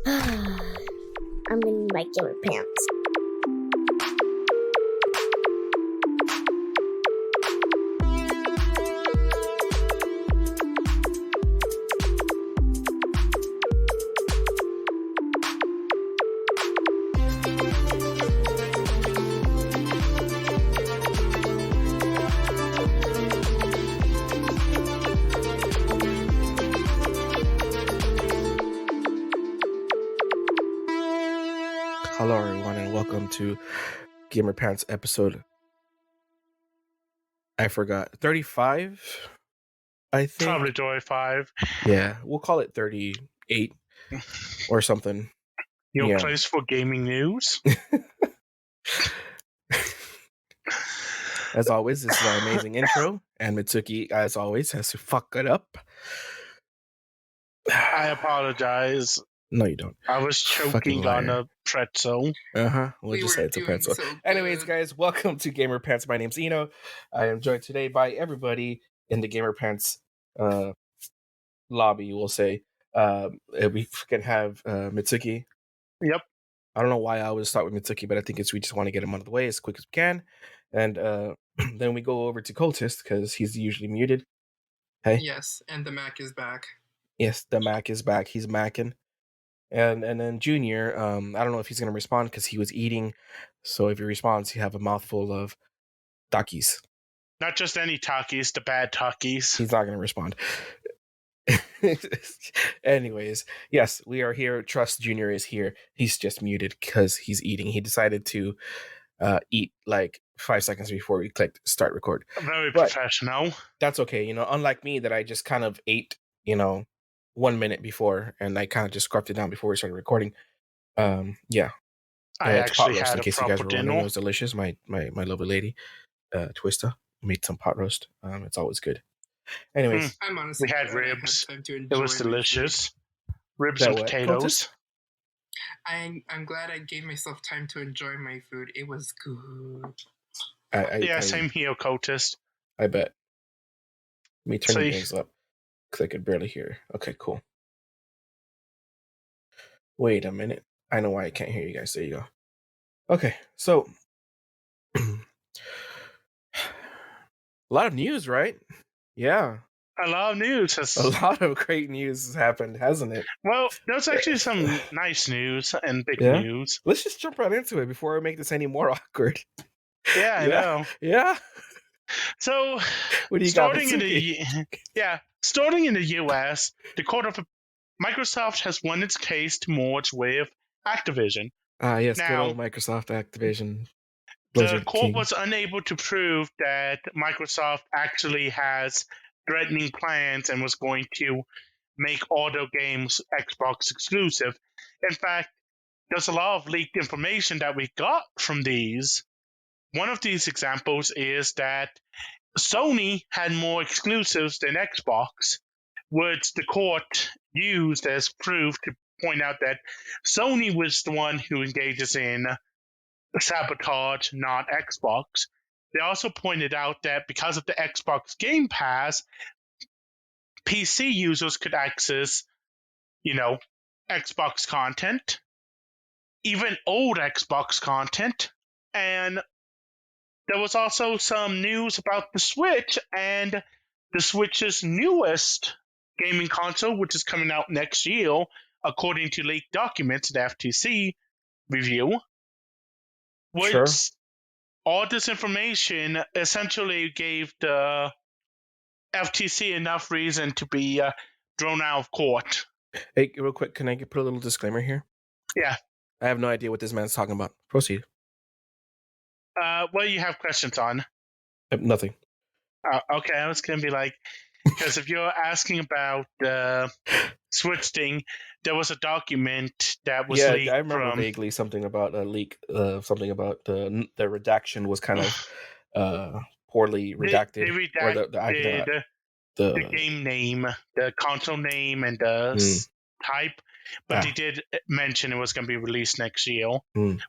I'm in my gamer pants. Hello everyone and welcome to Gamer Pants episode, I forgot, 35, I think. Probably 35. Yeah, we'll call it 38 or something. Your place for gaming news. As always, this is our amazing intro, and Mitsuki, as always, has to fuck it up. I apologize. No, you don't. I was choking on a pretzel. We'll just say it's a pretzel. Anyways, guys, welcome to Gamer Pants. My name's Eno. I am joined today by everybody in the Gamer Pants lobby, we'll say. We can have Mitsuki. Yep. I don't know why I always start with Mitsuki, but I think we just want to get him out of the way as quick as we can. And then we go over to Cultist because he's usually muted. Hey? Yes, and the Mac is back. Yes, the Mac is back. He's macking. And then Junior, I don't know if he's going to respond because he was eating. So if he responds, you have a mouthful of Takis. Not just any Takis, the bad Takis. He's not going to respond. Anyways, yes, we are here. Trust Junior is here. He's just muted because he's eating. He decided to eat like 5 seconds before we clicked start record. Very professional. That's okay. Unlike me, that I just kind of ate, 1 minute before, and I kind of just scarfed it down before we started recording. Yeah. I actually had in case you a guys proper were wondering. dinner. It was delicious. My lovely lady, Twista, made some pot roast. It's always good. Anyways, I'm honestly we had glad I ribs. time to It enjoy was my food. delicious. Ribs That and what? potatoes. I'm glad I gave myself time to enjoy my food. It was good. Same here, Cultist. I bet. Let me turn See? things up because I could barely hear. Okay, cool. Wait a minute. I know why I can't hear you guys. There you go. Okay, so a lot of news, right? Yeah. A lot of news has... A lot of great news has happened, hasn't it? Well, there's actually some nice news and big Yeah? news. Let's just jump right into it before I make this any more awkward. Yeah, I know. Yeah. So, What do you starting got, in the US, the court of Microsoft has won its case to merge with Activision. Yes, Now, good old Microsoft, Activision, Blizzard the court King. was unable to prove that Microsoft actually has threatening plans and was going to make all their games Xbox exclusive. In fact, there's a lot of leaked information that we got from these. One of these examples is that Sony had more exclusives than Xbox, which the court used as proof to point out that Sony was the one who engages in sabotage, not Xbox. They also pointed out that because of the Xbox Game Pass, PC users could access, Xbox content, even old Xbox content, and there was also some news about the Switch and the Switch's newest gaming console, which is coming out next year, according to leaked documents, the FTC review. Which Sure. all this information essentially gave the FTC enough reason to be thrown out of court. Hey, real quick, can I put a little disclaimer here? Yeah. I have no idea what this man's talking about. Proceed. What do you have questions on? Nothing. Okay, I was going to be like, because if you're asking about the Switch thing, there was a document that was leaked. I remember vaguely something about a leak. Something about the redaction was kind of poorly redacted. They redacted the game name, the console name, and the type. But they did mention it was going to be released next year,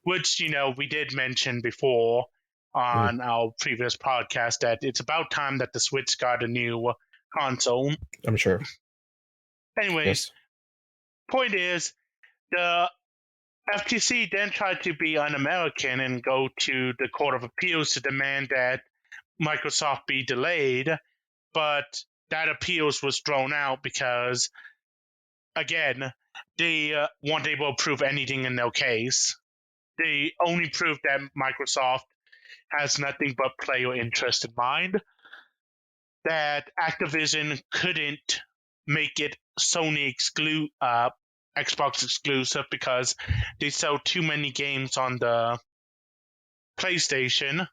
which, we did mention before on our previous podcast that it's about time that the Switch got a new console. I'm sure. Anyways, point is, The FTC then tried to be un-American and go to the Court of Appeals to demand that Microsoft be delayed, but that appeals was thrown out because, again, they weren't able to prove anything in their case. They only proved that Microsoft has nothing but player interest in mind, that Activision couldn't make it Sony Xbox exclusive because they sell too many games on the PlayStation.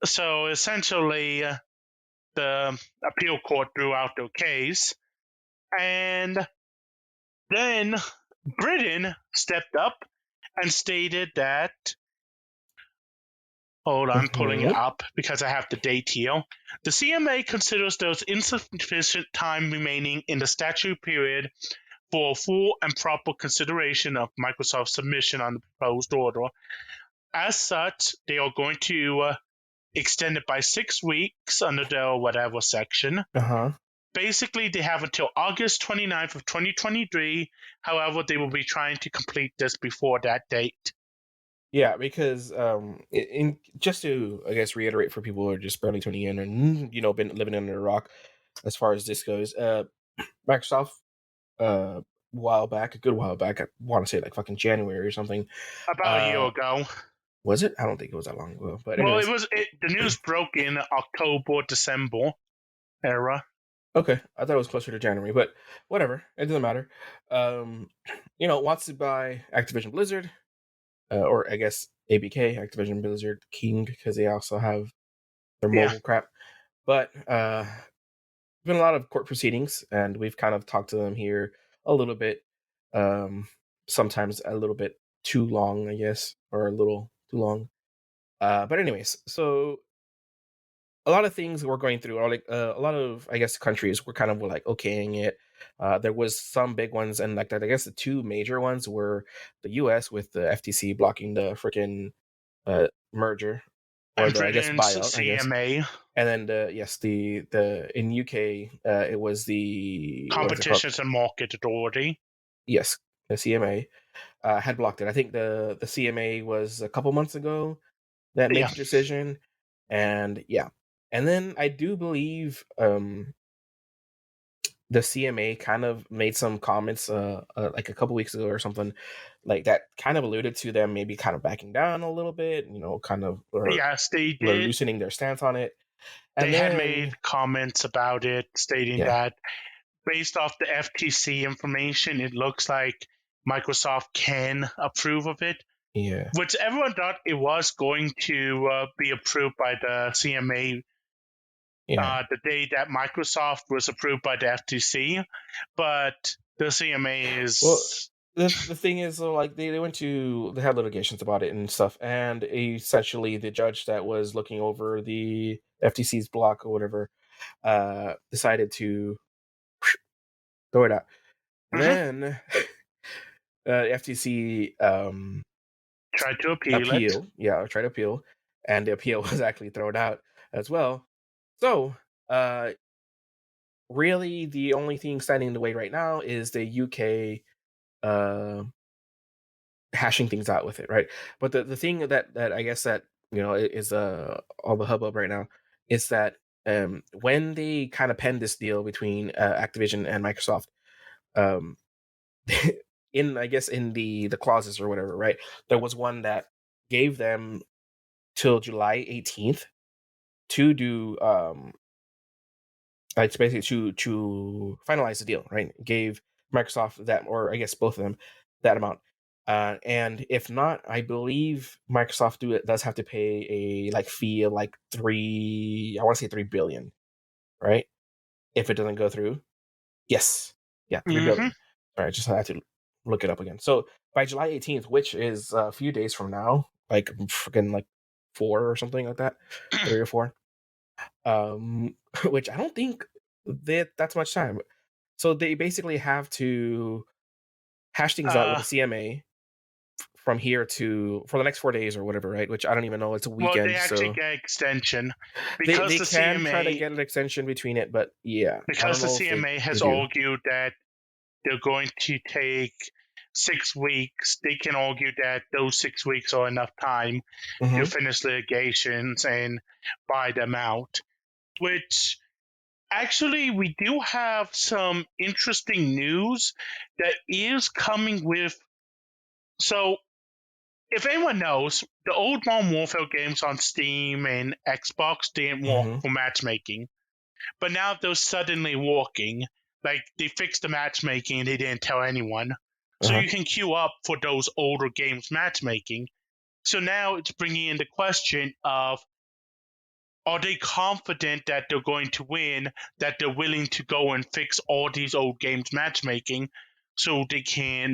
So essentially, the appeal court threw out their case, and then Britain stepped up and stated that. Hold on, I'm pulling it up because I have the date here. The CMA considers there is insufficient time remaining in the statute period for full and proper consideration of Microsoft's submission on the proposed order. As such, they are going to extend it by 6 weeks under their whatever section. Basically, they have until August 29th of 2023. However, they will be trying to complete this before that date. Yeah, because just to, I guess, reiterate for people who are just barely tuning in and, been living under a rock as far as this goes, Microsoft, a good while back, I want to say like fucking January or something. About a year ago. Was it? I don't think it was that long ago. But well, anyways. the news broke in October, December era. Okay, I thought it was closer to January, but whatever. It doesn't matter. Wants to buy Activision Blizzard. Or I guess ABK, Activision Blizzard King, because they also have their mobile crap. But been a lot of court proceedings, and we've kind of talked to them here a little bit. Sometimes a little bit too long, I guess, or a little too long. But anyways, so a lot of things we're going through, or like a lot of, I guess, countries were kind of like okaying it. There was some big ones, and like that, I guess the two major ones were the U.S. with the FTC blocking the freaking merger, or the, I guess, buyout, CMA. And then the in UK it was the Competitions and Market Authority. Yes, the CMA had blocked it. I think the CMA was a couple months ago that made the decision, and and then I do believe the CMA kind of made some comments like a couple weeks ago or something like that, kind of alluded to them maybe kind of backing down a little bit, kind of they did, loosening their stance on it. And they had made comments about it, stating that based off the FTC information, it looks like Microsoft can approve of it. Yeah, which everyone thought it was going to be approved by the CMA. The day that Microsoft was approved by the FTC, but the CMA is... Well, the thing is, like, they had litigations about it and stuff, and essentially the judge that was looking over the FTC's block or whatever decided to throw it out. Then FTC tried to appeal. Tried to appeal, and the appeal was actually thrown out as well. So, really, the only thing standing in the way right now is the UK hashing things out with it, right? But the thing that I guess that is all the hubbub right now is that when they kind of penned this deal between Activision and Microsoft, in the clauses or whatever, right? There was one that gave them till July 18th to do it's basically to finalize the deal, right? Gave Microsoft that, or I guess both of them, that amount. And if not, I believe Microsoft does have to pay a fee of like $3 billion, right? If it doesn't go through. Yes. Yeah, $3 billion. All right, just have to look it up again. So by July 18th, which is a few days from now, like freaking like 4 or something like that, 3 or 4. Which I don't think that's much time. So they basically have to hash things out with the CMA from here for the next 4 days or whatever, right? Which I don't even know. It's a weekend. Well, they actually get extension because they can CMA, try to get an extension between it, but because the CMA has argued that they're going to take 6 weeks, they can argue that those 6 weeks are enough time Mm-hmm. to finish litigations and buy them out. Which actually, we do have some interesting news that is coming with. So, if anyone knows, the old Modern Warfare games on Steam and Xbox didn't work Mm-hmm. for matchmaking. But now they're suddenly working. Like, they fixed the matchmaking and they didn't tell anyone. So Uh-huh. you can queue up for those older games matchmaking. So now it's bringing in the question of, are they confident that they're going to win, that they're willing to go and fix all these old games matchmaking so they can,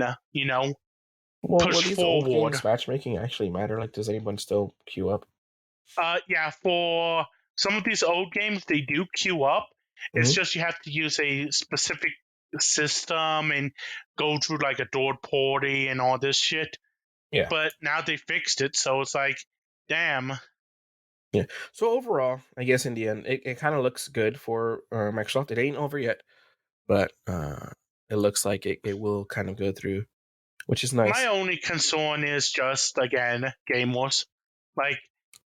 Well, push these old forward? games matchmaking actually matter. Like, does anyone still queue up? Yeah, for some of these old games, they do queue up. It's Mhm. just you have to use a specific system and go through like a third party and all this shit. Yeah. But now they fixed it, so it's like, damn. Yeah. So overall, I guess in the end, it kind of looks good for Microsoft. It ain't over yet, but it looks like it will kind of go through, which is My nice. only concern is just, again, gamers. Like,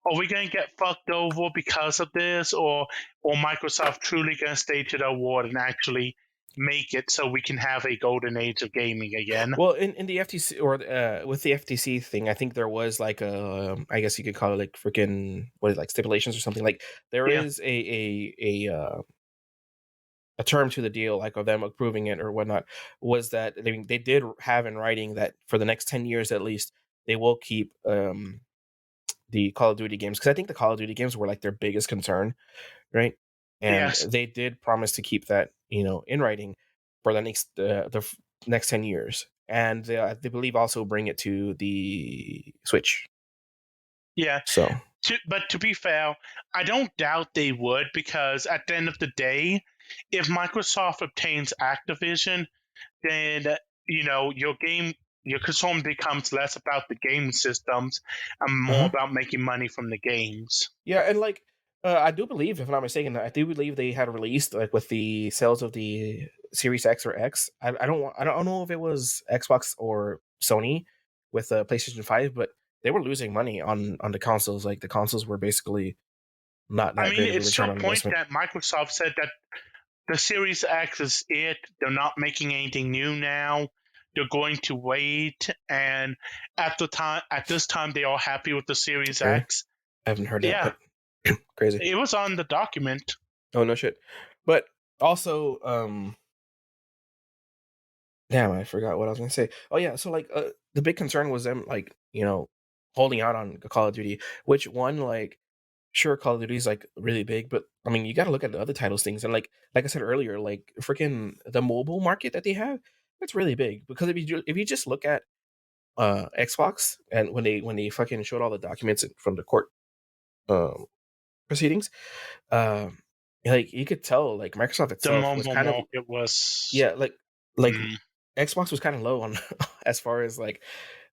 are we going to get fucked over because of this, or Microsoft truly going to stay to their word and actually make it so we can have a golden age of gaming again? Well, in the FTC or with the FTC thing, I think there was like I guess you could call it like freaking what is it, like stipulations or something. Like there Yeah. is a term to the deal, like of them approving it or whatnot, was that they did have in writing that for the next 10 years at least, they will keep the Call of Duty games, because I think the Call of Duty games were like their biggest concern, right? And Yes. they did promise to keep that, in writing for the next 10 years, and they believe also bring it to the Switch. Yeah. So But to be fair, I don't doubt they would, because at the end of the day, if Microsoft obtains Activision, then your concern becomes less about the game systems and more about making money from the games. yeah, and like I do believe, if I'm not mistaken, I do believe they had released like with the sales of the Series X or X. I don't know if it was Xbox or Sony with the PlayStation 5, but they were losing money on the consoles. Like the consoles were basically not I that mean, great of a it's to return a on point investment. that Microsoft said that the Series X is it. They're not making anything new now. They're going to wait, and at this time, they are happy with the Series Really? X. I haven't heard that, Yeah, but crazy. it was on the document. Oh no shit. But also, damn, I forgot what I was gonna say. Oh yeah, so like the big concern was them like, holding out on Call of Duty, which one like sure Call of Duty is like really big, but I mean you gotta look at the other titles things, and like I said earlier, like freaking the mobile market that they have, it's really big. Because if you just look at Xbox, and when they fucking showed all the documents from the court um proceedings, um like you could tell like Microsoft The itself was mobile kind of, market was. yeah, like Mm, Xbox was kind of low on as far as like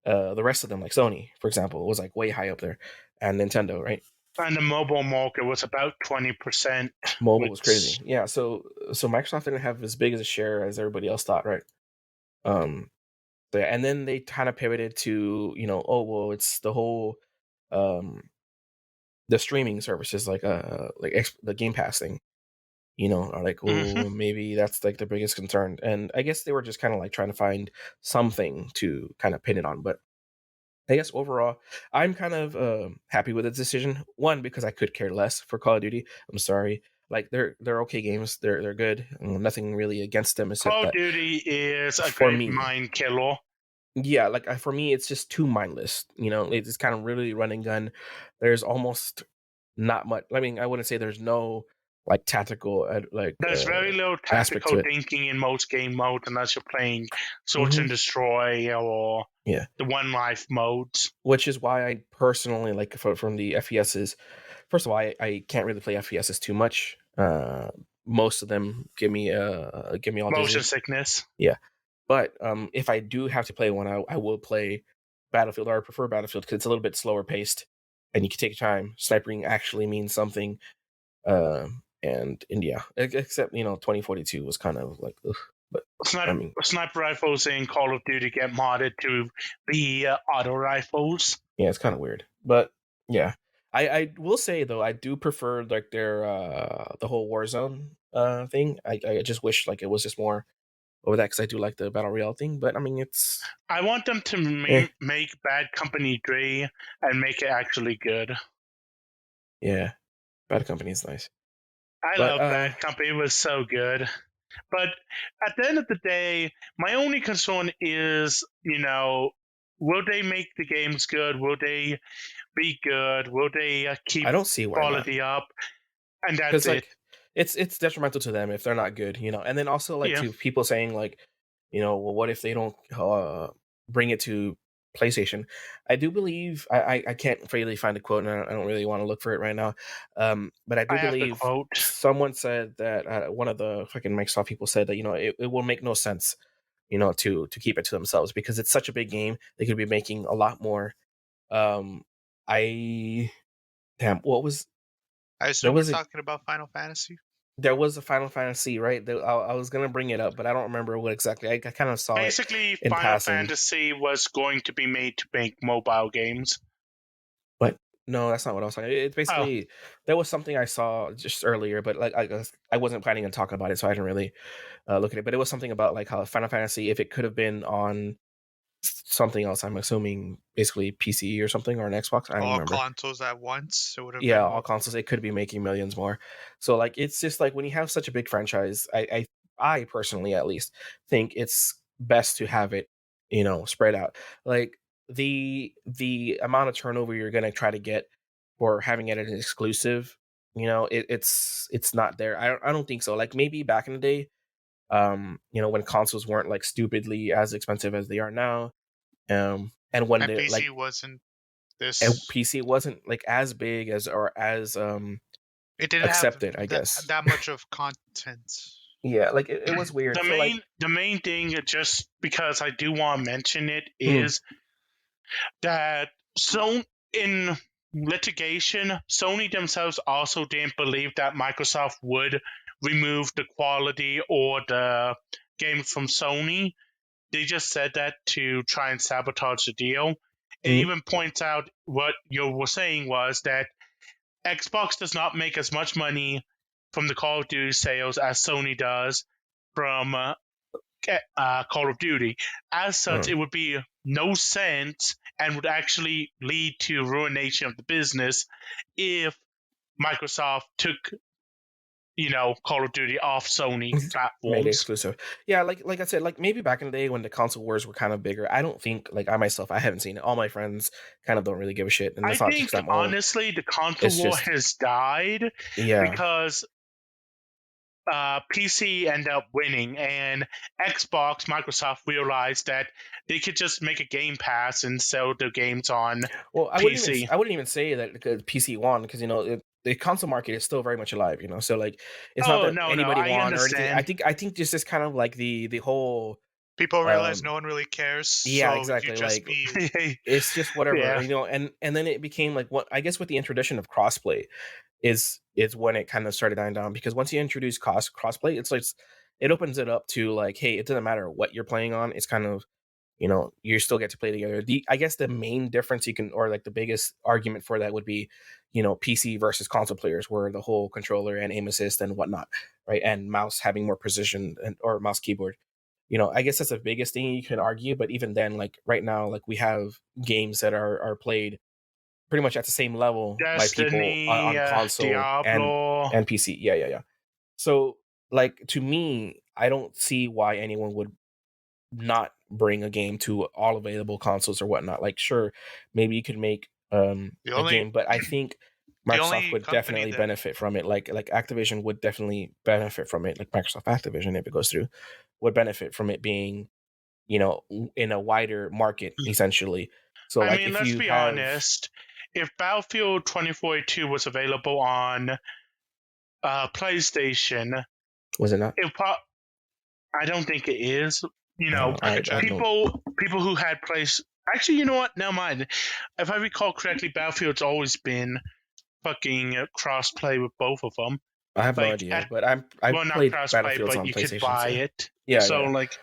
the rest of them, like Sony, for example, was like way high up there, and Nintendo, right? and the mobile market was about 20%, Mobile was crazy. which Yeah, so Microsoft didn't have as big as a share as everybody else thought, right? Um, and then they kind of pivoted to, oh well, it's the whole um the streaming services like the Game Pass thing, are like, Mhm. oh, maybe that's like the biggest concern. And I guess they were just kind of like trying to find something to kind of pin it on. But I guess overall, I'm kind of happy with the decision. One, because I could care less for Call of Duty. I'm sorry, like they're okay games. They're good. Nothing really against them except Call of that Duty is a for great me, mind killer. yeah, like for me, it's just too mindless. It's kind of really run and gun. There's almost not much. I mean, I wouldn't say there's no like tactical There's very little aspect tactical to it. thinking in most game modes unless you're playing Search Hmm. and Destroy or Yeah, the One Life modes. which is why I personally like from the FPSs. First of all, I can't really play FPSs too much. Most of them give me all Motion dizzy. sickness. Yeah, but if I do have to play one, I will play Battlefield, or I prefer Battlefield because it's a little bit slower paced, and you can take your time. Sniping actually means something. And India, except 2042 was kind of like, ugh. But Sniper rifles in Call of Duty get modded to be auto rifles. Yeah, it's kind of weird, but yeah, I will say though I do prefer like their the whole Warzone thing. I just wish like it was just more over that because I do like the battle royale thing. But I mean, it's I want them to make Bad Company 3 and make it actually good. yeah, Bad Company is nice. I love Bad Company. It was so good. But at the end of the day, my only concern is, will they make the games good? Will they be good? Will they keep I don't see why quality up? And that's it. Like, it's detrimental to them if they're not good, And then also like to people saying like, well, what if they don't bring it to PlayStation? I do believe I can't really find a quote, and I don't really want to look for it right now. But I do believe someone said that one of the fucking Microsoft people said that it will make no sense, to keep it to themselves because it's such a big game. They could be making a lot more. What was? I assume we're talking about Final Fantasy. There was a Final Fantasy, right? I was gonna bring it up, but I don't remember what exactly. I kind of saw basically, it in Final passing. Fantasy was going to be made to make mobile games. But no, that's not what I was saying. It's basically there was something I saw just earlier, but like I wasn't planning on talking about it, so I didn't really look at it. But it was something about like how Final Fantasy, if it could have been on something else, I'm assuming basically PC or something or an Xbox. I don't remember. All consoles at once. It would have been all consoles. It could be making millions more. So like it's just like when you have such a big franchise, I personally at least think it's best to have it, spread out. Like the amount of turnover you're gonna try to get for having it as an exclusive, it's not there. I don't think so. Like maybe back in the day, when consoles weren't like stupidly as expensive as they are now, and when PC like wasn't this, PC wasn't like as big as it didn't accepted, have I guess that much of content. Yeah, like it was weird. The main thing, just because I do want to mention it, is that in litigation, Sony themselves also didn't believe that Microsoft would remove the quality or the games from Sony. They just said that to try and sabotage the deal. It even points out what you were saying was that Xbox does not make as much money from the Call of Duty sales as Sony does from Call of Duty. As such, it would be no sense and would actually lead to ruination of the business if Microsoft took Call of Duty off Sony platforms. Made it exclusive. Yeah, like I said, like maybe back in the day when the console wars were kind of bigger. I don't think like I myself, I haven't seen it. All my friends kind of don't really give a shit. And I think honestly, the console war has died because PC ended up winning, and Microsoft realized that they could just make a Game Pass and sell their games on PC. I wouldn't even say that PC won because the console market is still very much alive. So like it's not that anybody won or anything. I think this is kind of like the whole people realize no one really cares. Yeah, so exactly. Like it's just whatever, and then it became like what I guess with the introduction of crossplay is when it kind of started dying down, because once you introduce crossplay, it's like it opens it up to like, hey, it doesn't matter what you're playing on. It's kind of you still get to play together. I guess the main difference or like the biggest argument for that would be PC versus console players, where the whole controller and aim assist and whatnot, right, and mouse having more precision or mouse keyboard. I guess that's the biggest thing you can argue. But even then, like right now, like we have games that are played pretty much at the same level Destiny, by people on console and PC. Yeah. So, like, to me, I don't see why anyone would not bring a game to all available consoles or whatnot. Like, sure, maybe you could make a game, but I think Microsoft would definitely benefit from it. Like Activision would definitely benefit from it. Like Microsoft Activision, if it goes through, would benefit from it being, in a wider market, essentially. So, I mean, let's be honest. If Battlefield 2042 was available on PlayStation, was it not? I don't think it is. People who had actually, you know what? Never mind. If I recall correctly, Battlefield's always been fucking cross-play with both of them. I have no idea, but I played Battlefields on PlayStation. You could buy it. Yeah, So yeah. like,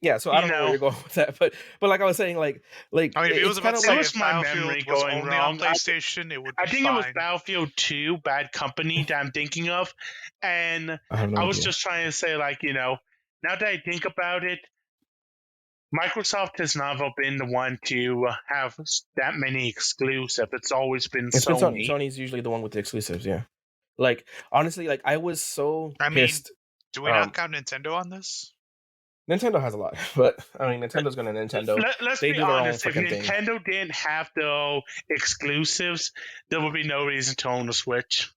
Yeah, so I don't know where you're going with that, but like I was saying, like I mean, if it was it's about kind to of say it like was if my Battlefield memory was going only on wrong. PlayStation, it would be I think it was fine. Battlefield 2, Bad Company, that I'm thinking of. And I have no I was idea. just trying to say, like, now that I think about it, Microsoft has never been the one to have that many exclusive. It's always been It's been Sony. Sony. Sony's usually the one with the exclusives. Yeah, like honestly, like I was so I mean, pissed. do we not count Nintendo on this? Nintendo has a lot, but I mean, Nintendo's gonna Nintendo. Let's They be do their own honest. If freaking thing. Nintendo didn't have the exclusives, there would be no reason to own a Switch.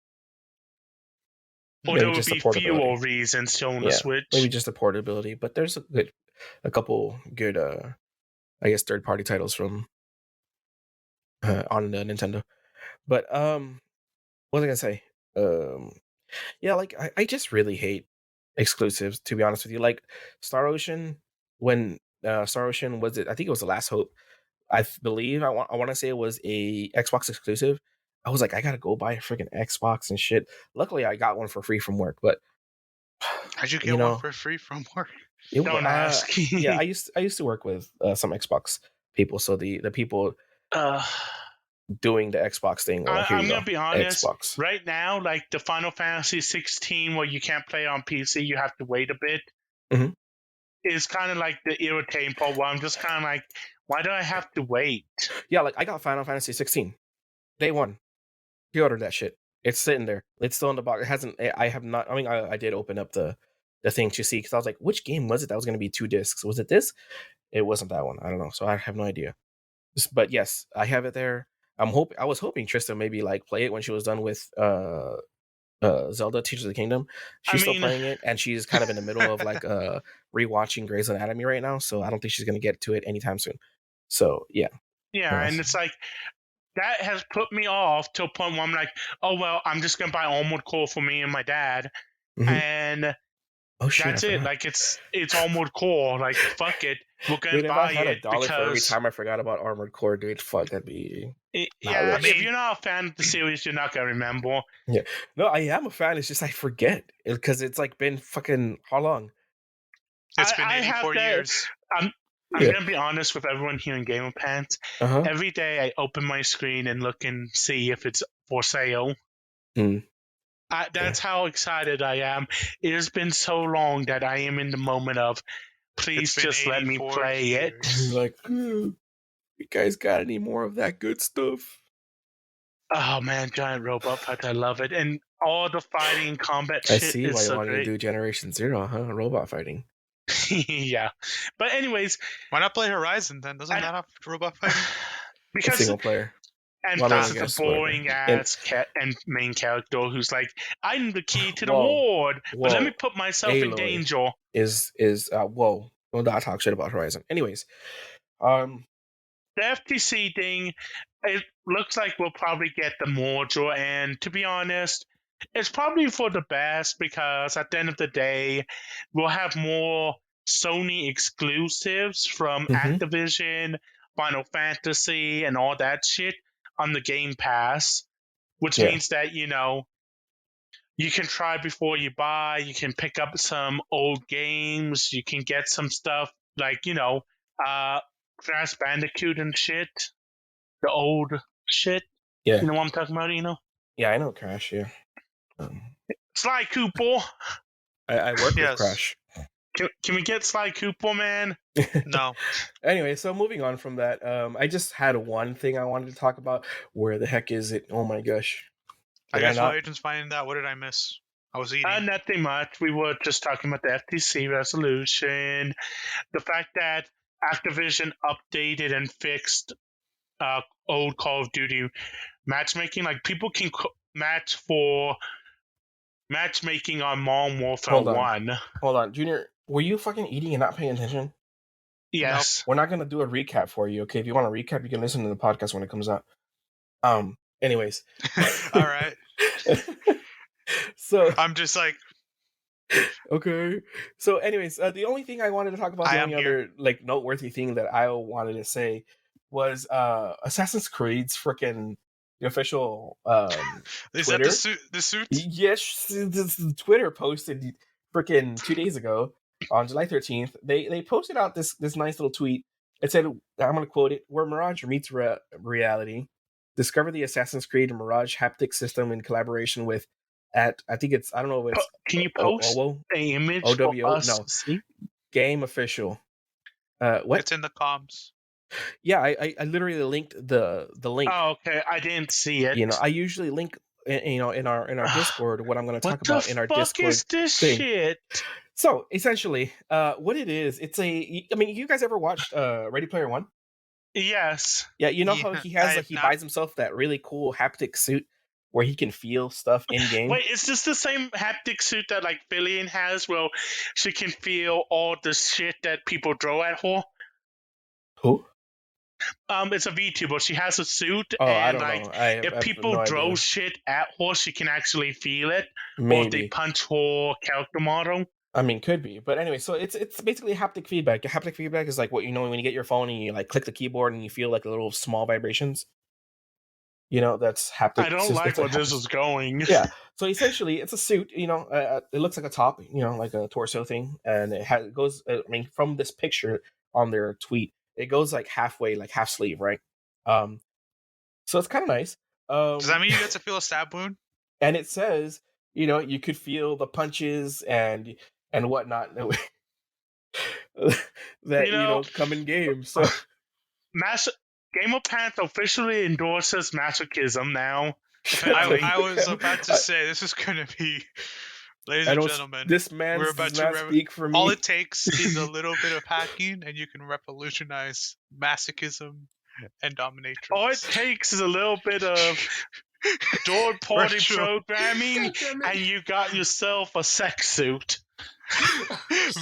Or Maybe there would just the be portability. fewer reasons to own a Yeah, Switch. maybe just the portability. But there's a couple good, I guess, third-party titles from on the Nintendo. But what was I gonna say? Yeah, like I just really hate exclusives, to be honest with you. Like Star Ocean, when Star Ocean was it? I think it was The Last Hope. Believe I want to say it was a Xbox exclusive. I was like, I gotta go buy a freaking Xbox and shit. Luckily, I got one for free from work, but How'd you get you know, one for free from work? Don't ask. Yeah, I used to work with some Xbox people, so the people doing the Xbox thing were like, here I'm you gonna go, be honest. Xbox. Right now, like the Final Fantasy 16, where you can't play on PC, you have to wait a bit. Mhm. Is kind of like the irritating part. Where I'm just kind of like, why do I have to wait? Yeah, like I got Final Fantasy 16 day one. Pre-ordered that shit. It's sitting there. It's still in the box. It hasn't. I have not. I mean, I did open up the thing to see because I was like, which game was it that was going to be 2 discs? Was it this? It wasn't that one. I don't know. So I have no idea. But yes, I have it there. I was hoping Trista maybe like play it when she was done with Zelda Tears of the Kingdom. She's still playing it, and she's kind of in the middle of like rewatching Grey's Anatomy right now. So I don't think she's going to get to it anytime soon. So yeah. Yeah, and it's like that has put me off to a point where I'm like, oh well, I'm just gonna buy Armored Core for me and my dad, and oh shit, that's it. Like it's Armored Core. Like fuck it, we're gonna dude, buy if I had it $1 for every because time I forgot about Armored Core, dude, fuck, that'd be. yeah. I mean, if you're not a fan of the series, you're not gonna remember. Yeah, no, I am a fan. It's just I forget because it's like been fucking how long? It's been 84 years. I'm gonna be honest with everyone here in Gamer Pants. Every day I open my screen and look and see if it's for sale. That's how excited I am. It has been so long that I am in the moment of, please just let me play it. Like, you guys got any more of that good stuff? Oh man, giant robot fight! I love it, and all the fighting and combat I shit see is why you so wanted great. to do Generation Zero, huh? Robot fighting. Yeah, but anyways, why not play Horizon then? Doesn't that have robot fighting? Because single player. And plus, it's a boring ass and main character who's like, "I'm the key to the ward, but let me put myself in danger." Is whoa? Don't not talk shit about Horizon. Anyways, the FTC thing, it looks like we'll probably get the merger, and to be honest, it's probably for the best because at the end of the day, we'll have more Sony exclusives from Activision, Final Fantasy, and all that shit on the Game Pass, which means that, you can try before you buy, you can pick up some old games, you can get some stuff like, Crash Bandicoot and shit, the old shit. Yeah. You know what I'm talking about, Yeah, I know Crash, yeah. Sly Cooper. I work with Crash. Can we get Sly Cooper, man? No. Anyway, so moving on from that, I just had one thing I wanted to talk about. Where the heck is it? Oh my gosh. I guess while Agent's finding that, what did I miss? I was eating. Nothing much. We were just talking about the FTC resolution, the fact that Activision updated and fixed old Call of Duty matchmaking. Like, people can matchmaking on Modern Warfare 1. Hold on, Junior. Were you fucking eating and not paying attention? Yes. Nope. We're not going to do a recap for you, okay? If you want a recap, you can listen to the podcast when it comes out. Anyways. All right. So I'm just like, okay. So anyways, the only thing I wanted to talk about, the only other like noteworthy thing that I wanted to say was Assassin's Creed's freaking the official is Twitter. That the suit? Yes, Twitter posted freaking 2 days ago on July 13th, they posted out this nice little tweet. It said, I'm going to quote it, "Where Mirage meets reality, discover the Assassin's Creed Mirage haptic system in collaboration with I think it's, I don't know if it's Can you post an image for us no, to see? Game Official. What? It's in the comms. Yeah, I literally linked the link. Oh, okay. I didn't see it. You know, I usually link in our Discord what I'm going to talk about in our What the Discord fuck is this thing. shit? So essentially, what it is, it's I mean, you guys ever watched Ready Player One? Yes. Yeah, you know Yeah, how he has I like he have buys himself that really cool haptic suit where he can feel stuff in game. Wait, is this the same haptic suit that like Fillion has, where she can feel all the shit that people throw at her? Who? It's a VTuber. She has a suit, Oh, I and don't like know. I if have people no throw idea. shit at her, she can actually feel it. Or if they Maybe. punch her character model. I mean, could be, but anyway, so it's basically haptic feedback. Haptic feedback is like what, you know, when you get your phone and you like click the keyboard and you feel like little small vibrations. You know, that's haptic. I don't like where this is going. Yeah. So essentially, it's a suit. You know, it looks like a top. You know, like a torso thing, and it goes. I mean, from this picture on their tweet, it goes like halfway, like half sleeve, right? So it's kind of nice. Does that mean you get to feel a stab wound? And it says, you know, you could feel the punches and whatnot that, you know, come in games. So Game of Pants officially endorses masochism now. I was about to say, this is going to be, ladies and gentlemen, this man we're about does not to speak for me. all it takes is a little bit of hacking, and you can revolutionize masochism and dominatrix. All it takes is a little bit of third-party programming, and you got yourself a sex suit.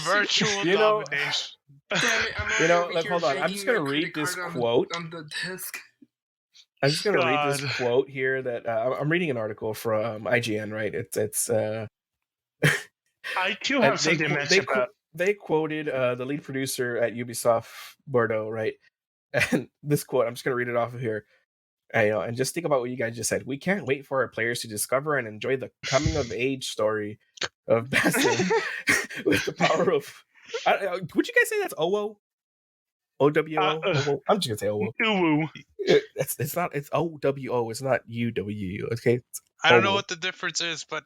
Virtual domination. You know, like, hold on. I'm just gonna read this quote. On the desk. I'm just gonna read this quote here that I'm reading an article from IGN. Right? It's. I too have something to mention about. They quoted the lead producer at Ubisoft Bordeaux, right? And this quote, I'm just gonna read it off of here. And just think about what you guys just said. We can't wait for our players to discover and enjoy the coming of age story of Basim with the power of. Would you guys say that's OWO? OWO? I'm just gonna say OWO. Uwu. It's not. It's OWO. It's not UWU. Okay. I don't know what the difference is, but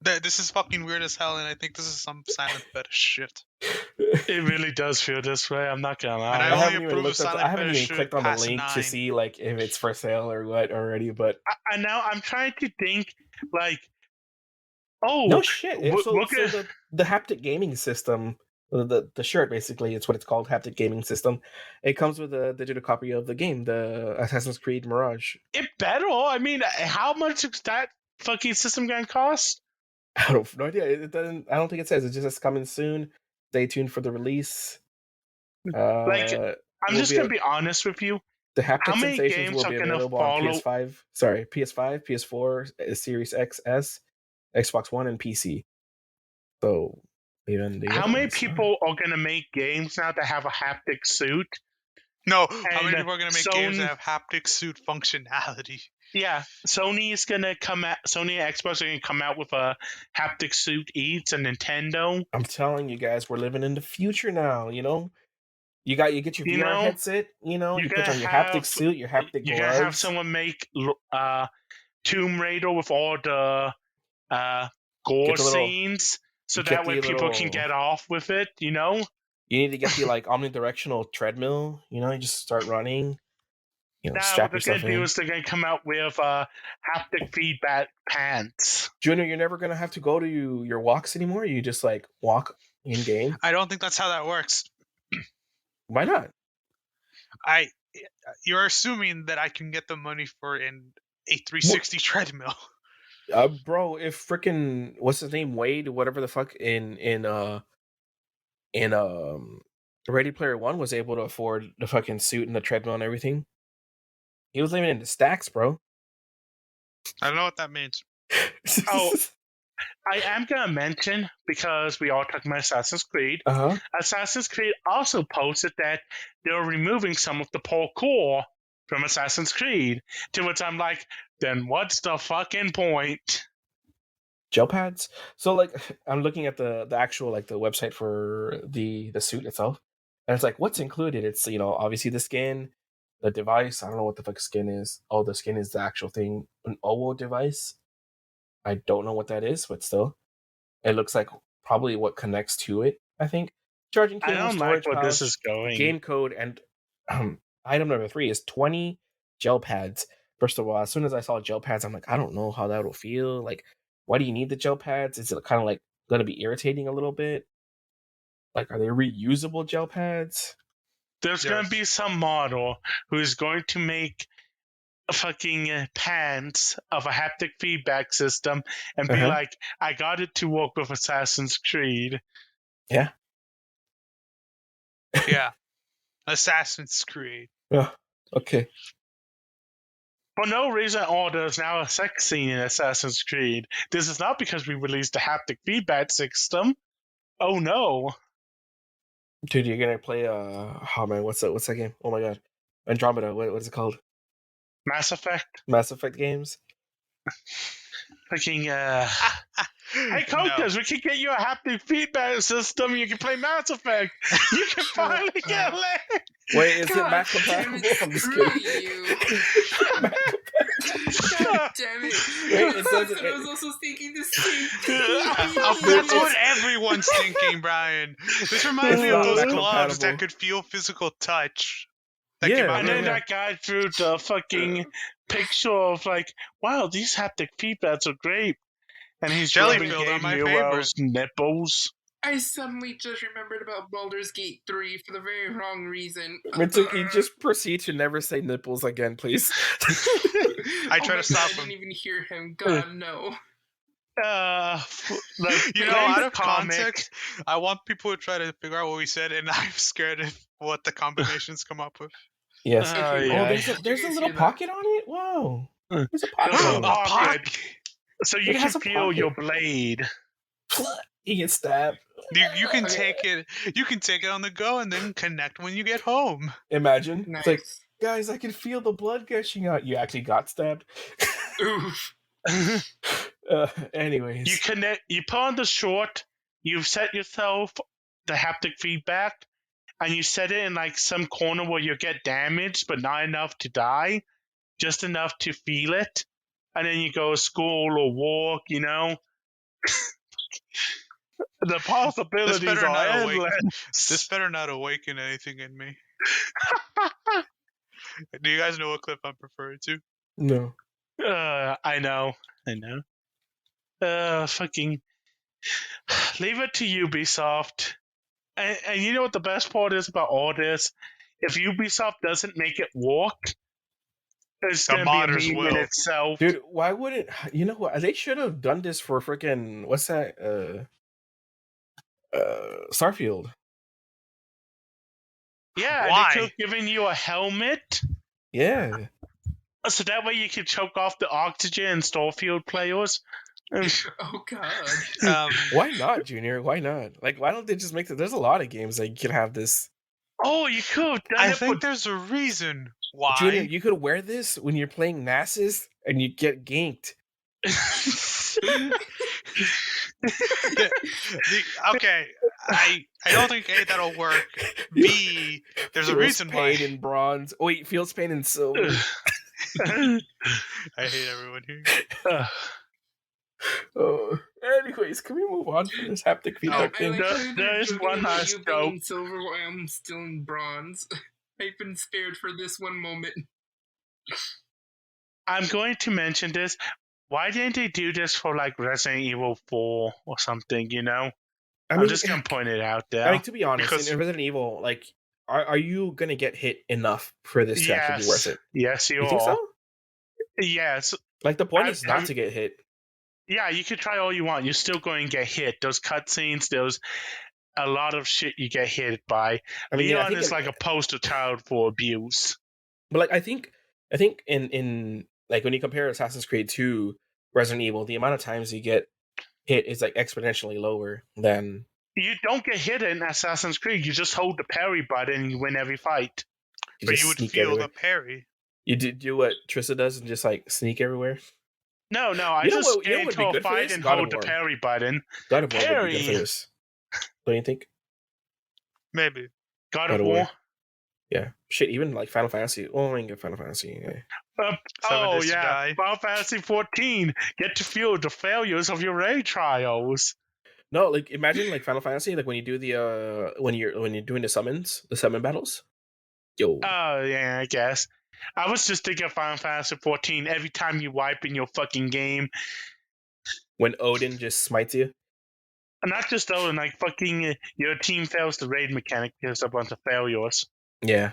this is fucking weird as hell, and I think this is some silent fetish shit. It really does feel this way. I'm not gonna lie. And I haven't even clicked on the link 9. to see like if it's for sale or what already. But and now I'm trying to think like, oh no shit. The haptic gaming system. The shirt, basically, it's what it's called, haptic gaming system. It comes with a digital copy of the game, the Assassin's Creed Mirage. It better. I mean, how much is that fucking system gonna cost? I don't no idea. It doesn't. I don't think it says. It just says coming soon. Stay tuned for the release. I'm just gonna be honest with you. The haptic sensations will be gonna available on PS5. Sorry, PS5, PS4, Series XS, Xbox One, and PC. So. How many people are going to make games now that have a haptic suit? No, how many people are going to make games that have haptic suit functionality? Yeah, Sony and Xbox are going to come out with a haptic suit each, and Nintendo. I'm telling you guys, we're living in the future now. You know, you get your VR headset. You know, you put on your haptic suit, your haptic gloves. You're going to have someone make Tomb Raider with all the gore scenes. So that way people can get off with it, you know? You need to get the like omnidirectional treadmill, you know, you just start running. You know, strap yourself in. What they're going to do is they're going to come out with haptic feedback pants. Junior, you're never going to have to go to your walks anymore? You just like walk in game? I don't think that's how that works. Why not? You're assuming that I can get the money for a 360 treadmill. Bro, if freaking what's his name, Wade, whatever the fuck in Ready Player One was able to afford the fucking suit and the treadmill and everything. He was living in the stacks, bro. I don't know what that means. Oh, I am gonna mention, because we all talking about Assassin's Creed. Assassin's Creed also posted that they're removing some of the parkour from Assassin's Creed. To which I'm like, then what's the fucking point? gel pads. So like I'm looking at the actual like the website for the suit itself, and it's like what's included. It's obviously the skin, the device. I don't know what the fuck skin is. Oh, the skin is the actual thing. An OWO device. I don't know what that is, but still, it looks like probably what connects to it. I think charging I cable, don't storage like where this pouch, is going. game code, and item number 3 is 20 gel pads. First of all, as soon as I saw gel pads, I'm like, I don't know how that will feel. Like, why do you need the gel pads? Is it kind of like going to be irritating a little bit? Like, are they reusable gel pads? There's going to be some model who's going to make fucking pants of a haptic feedback system and be like, I got it to work with Assassin's Creed. Yeah. Yeah. Assassin's Creed. Yeah. Okay. For no reason, there's now a sex scene in Assassin's Creed. This is not because we released a haptic feedback system. Oh no. Dude, you're gonna play oh man, what's that game? Oh my god. Andromeda, what is it called? Mass Effect? Mass Effect games? Fucking hey Cokas, we can get you a haptic feedback system. You can play Mass Effect. You can finally get lit. Wait, is it Mac compatible? I'm just kidding. You. God damn it! Wait, it says I was also thinking the same That's what everyone's thinking, Brian. This reminds me of those gloves that could feel physical touch. And then that guy drew the fucking picture of like, wow, these haptic feedbacks are great. And he's jelly-filled on my favorite nipples. I suddenly just remembered about Baldur's Gate 3 for the very wrong reason. Mitsuki, just proceed to never say nipples again, please. I try to stop him. I didn't even hear him. God, no. Out of context, I want people to try to figure out what we said, and I'm scared of what the combinations come up with. Yes. There's a little pocket on it? Whoa. There's a pocket on it. A pocket. So you can feel your blade. You get stabbed. You can take it. You can take it on the go and then connect when you get home. Imagine. Nice. It's like, guys, I can feel the blood gushing out. You actually got stabbed. Oof. Anyways, you put on the short, you've set yourself the haptic feedback, and you set it in like some corner where you get damaged, but not enough to die, just enough to feel it, and then you go to school or walk, The possibilities are endless. This better not awaken anything in me. Do you guys know what clip I'm referring to? No. I know. Fucking leave it to Ubisoft. And you know what the best part is about all this? If Ubisoft doesn't make it work, it's going to be a meme in itself. Dude, why wouldn't... You know what? They should have done this for freaking... What's that? Starfield. Yeah, why? they could have given you a helmet. Yeah. So that way you can choke off the oxygen in Starfield players. Oh god. Why not, Junior? Why not? Like, why don't they just make There's a lot of games that you can have this. Oh, you could. I think there's a reason why. Junior, you could wear this when you're playing Nasus and you get ganked. Okay, I don't think A, that'll work. B, there's a reason why. Pain in bronze. Oh wait, feels pain in silver. I hate everyone here. Anyways, can we move on from this haptic feedback thing? There's one last joke. Silver while I'm still in bronze. I've been spared for this one moment. I'm going to mention this. Why didn't they do this for like Resident Evil 4 or something, I'm just going to point it out there. I mean, to be honest, in Resident Evil, like, are you going to get hit enough for this to actually be worth it? Yes, you are. Think so? Yes. Like, the point is not to get hit. Yeah, you can try all you want. You're still going to get hit. Those cutscenes, there's a lot of shit you get hit by. I mean, Leon is like a poster child for abuse. But like, I think in like when you compare Assassin's Creed to Resident Evil, the amount of times you get hit is like exponentially lower than. You don't get hit in Assassin's Creed. You just hold the parry button and you win every fight. But you would feel everywhere. The parry. You do what Trista does and just like sneak everywhere. No, I You know just what- you know get what would be into a good for fight this? and God of hold the War. parry button. God of War would be good for Parry. this. Don't you think? Maybe. God of War. Yeah. Shit, even like Final Fantasy. Oh, I ain't get Final Fantasy. Yeah. 7 Oh Days to yeah, Die. Final Fantasy 14. Get to feel the failures of your raid trials. No, like imagine like Final Fantasy, like when you do the when you're doing the summon battles. Yo. Oh yeah, I guess. I was just thinking of Final Fantasy 14. Every time you wipe in your fucking game, When Odin just smites you. not just though, and like fucking your team fails the raid mechanic because of a bunch of failures. Yeah.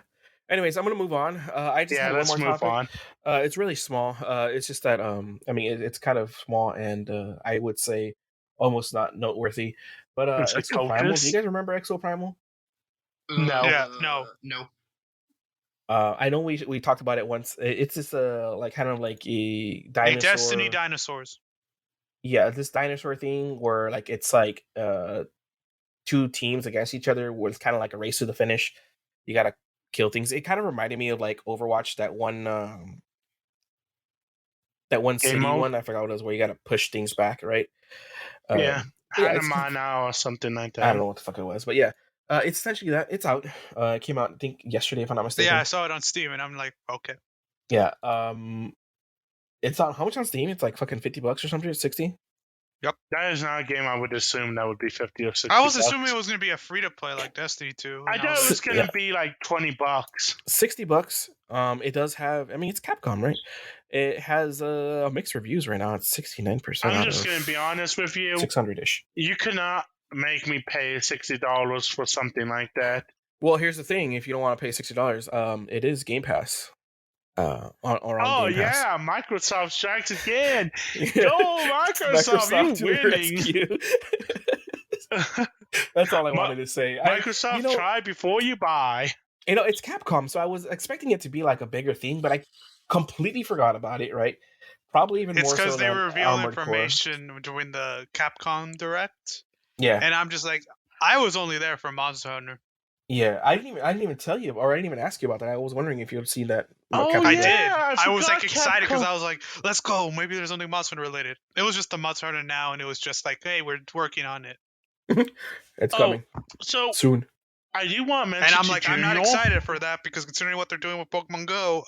Anyways, I'm gonna move on. I just Yeah, had one let's more move topic. on. It's really small. It's just that I mean, it's kind of small, and I would say almost not noteworthy. But It's a Exo Primal. Do you cultist. guys remember Exo Primal? No. Yeah, no. No. I know we talked about it once. It's just like kind of like a The dinosaur. Destiny dinosaurs. Yeah, this dinosaur thing where like it's like two teams against each other where it's kind of like a race to the finish. You gotta kill things. It kind of reminded me of like Overwatch, that one city mode? one. I forgot what it was, where you gotta push things back, right? Yeah, yeah, it's, Hanamana or something like that. I don't know what the fuck it was, but yeah, it's essentially that. It's out. It came out I think yesterday, if I'm not mistaken. Yeah, I saw it on Steam, and I'm like, okay. Yeah. It's on how much on Steam? It's like fucking $50 or something. 60. That is not a game I would assume that would be 50 or 60. I was assuming it was going to be a free-to-play like Destiny 2. I and thought was it was like, going to Yeah. be like $20. $60. It does have. I mean, it's Capcom, right? It has mixed reviews right now. It's 69%. I'm just going to be honest with you. 600-ish. You cannot make me pay $60 for something like that. Well, here's the thing: if you don't want to pay $60, it is Game Pass. On Oh Game Pass. yeah, Microsoft strikes again. Yeah. Go Microsoft, to you the winning. rescue. That's all I wanted to say. Microsoft, try before you buy. It's Capcom, so I was expecting it to be like a bigger thing, but I completely forgot about it. Right? Probably even it's more so because they than revealed Armored Core. information during the Capcom Direct, Yeah, and I'm just like, I was only there for Monster Hunter. yeah. I didn't even tell you, or I didn't even ask you about that. I was wondering if you had seen that. Oh, Capcom I yeah, Direct. did. I I was like forgot excited because Capcom. I was like, let's go. Maybe there's something Monster Hunter related. It was just the Monster Hunter now, and it was just like, hey, we're working on it. It's coming So soon. I do want to mention, And I'm like, I'm not Junior, excited for that because considering what they're doing with Pokemon Go,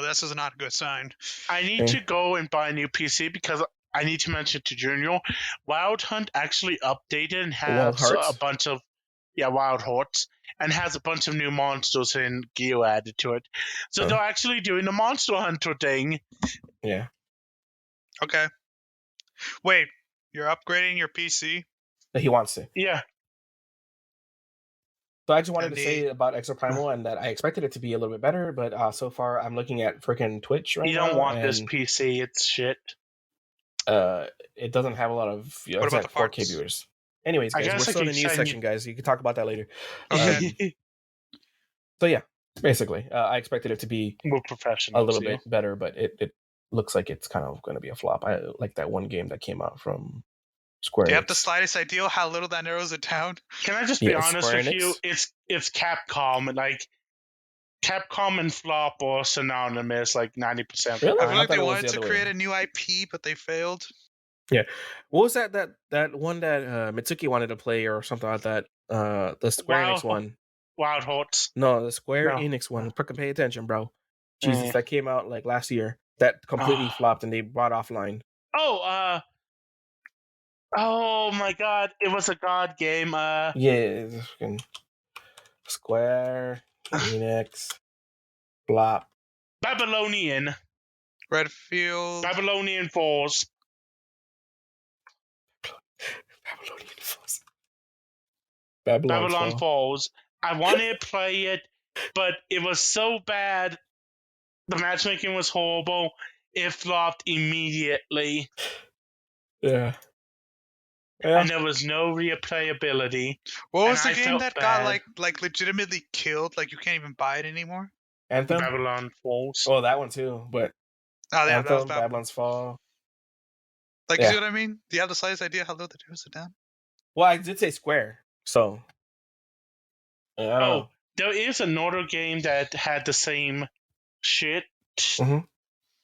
this is not a good sign. I need to go and buy a new PC because I need to mention to Junior, Wild Hunt actually updated and Wild has Hearts? a bunch of Wild Hearts and has a bunch of new monsters and gear added to it. So Oh. they're actually doing the Monster Hunter thing. Yeah, Okay. Wait, you're upgrading your PC? that he wants to. Yeah. So I just wanted to Indeed. say about Exo Primal and that I expected it to be a little bit better, but so far I'm looking at freaking Twitch right You now. don't want this and, PC, it's shit. it doesn't have a lot of What about the 4K parts? viewers. Anyways, I guys, guess we're I still in the keep news saying section, guys. You can talk about that later. Okay. So yeah, basically, I expected it to be We're a professionals. little here. bit better, but it looks like it's kind of going to be a flop. I like that one game that came out from Square Do you have the Enix. slightest idea how little that narrows it down? Can I just be Yeah, honest Square with you? Enix. It's Capcom. Like Capcom and flop are synonymous, like 90% of the Really? I time. feel like thought they it was wanted the to other way. create a new IP, but they failed. What was that one that Mitsuki wanted to play or something like that? The Square Enix one. Wild Hearts. No, the Square No. Enix one. Fucking pay attention, bro. Jesus, Eh. that came out like last year. That completely flopped and they brought offline. Oh my god, it was a god game. Yeah, it's fucking Square Enix flop. Babylonian Redfield. Falls. Babylonian Falls. Babylon Falls. I wanted to play it, but it was so bad. The matchmaking was horrible. It flopped immediately, Yeah. and there was no replayability. What was and the I game felt that bad. got like legitimately killed? Like you can't even buy it anymore. Anthem. Babylon Falls. Oh, that one too. But Oh yeah, that was Anthem, Babylon. Babylon's Fall. Like Yeah. you see what I mean? Do you have the slightest idea how low that narrows it down? Well, I did say Square, so I don't know. There is another game that had the same shit. Mhm.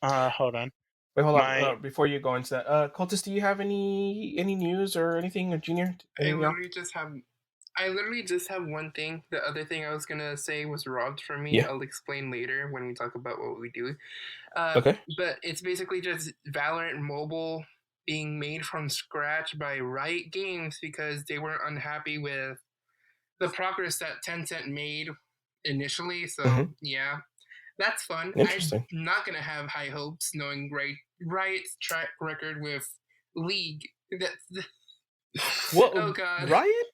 Hold on. Wait, hold on. Before you go into that, Cultist, do you have any news or anything, or Junior? I literally just have one thing. The other thing I was gonna say was robbed from me. Yeah. I'll explain later when we talk about what we do. Okay. But it's basically just Valorant Mobile being made from scratch by Riot Games because they weren't unhappy with the progress that Tencent made initially. So yeah, that's fun. Interesting. I'm not gonna have high hopes knowing Riot's track record with League. Well, oh god, Riot.